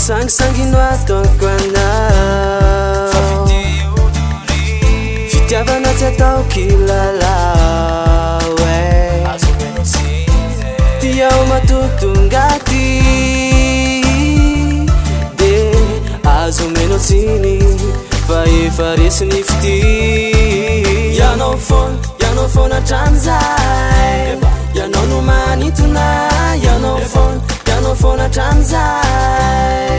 Sangisangino ataoko anao, fitiavana tsy atao kilalao tiao matotongaty de azo meno tsiny fa efa resiny fity. Ianao foana hatramizay, ianao no manitona, ianao foana hatramizay,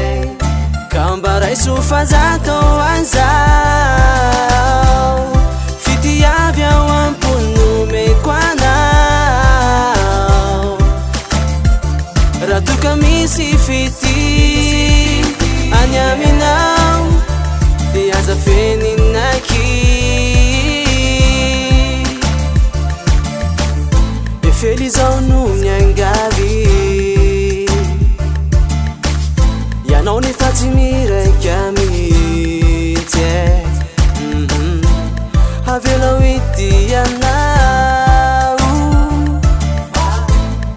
ka mba raiso fazatao an'izao, fitiavy ao amponomeko anao, raha toka misy fity any aminao de aza feninaiky, efely zao no miangavy, ianao nefa tsy miraika mihitsy avelao ity anao,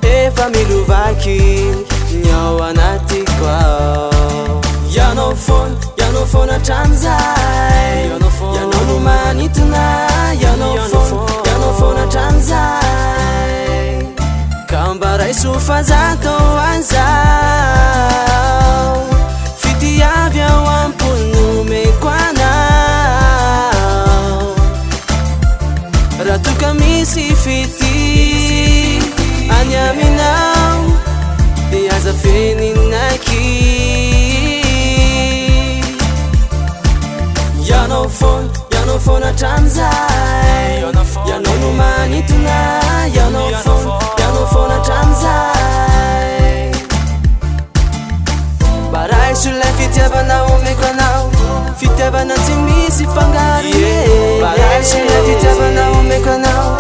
efa milovaky ny ao anatiko ao. Ianao foana hatramizay, ianao no manitona, ianao foana hatramizay, ka mba raiso fazatao an'izao, fitiavy ao amponomeko anao, raha toka misy fity any aminao de aza feninaiky. Ianao foana hatramizay, ianao no manitona, ianao foana hatramizay, mba raiso lay fitiavana omeko anao, fitiavana tsy misy fangaro, mba raiso lay fitiavana omeko anao,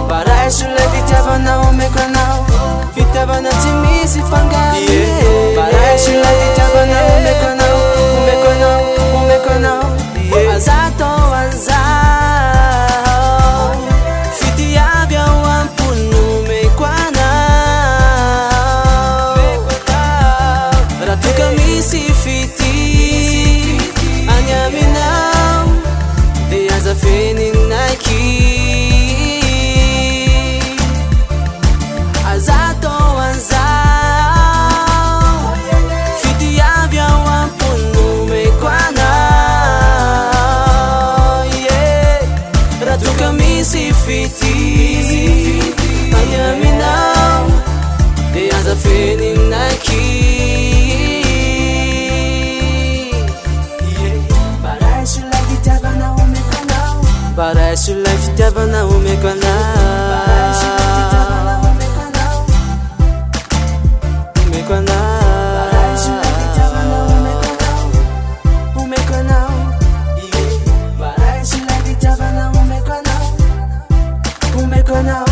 mba raiso lay fitiavana omeko anao, fitiavana tsy misy fangaro, mba raiso lay fitiavana omeko anao, omeko anao, azatao an'izao, fitiavy ao amponomeko anao, raha toka misy fity any aminao de aza feninaiky, azatao an'izao, fitiavy ao amponomeko anao, raha toka misy fity any aminao de aza feninaiky, mba raiso lay fitiavana omeko anao, mba raiso lay fitiavana omeko anao, omeko anao,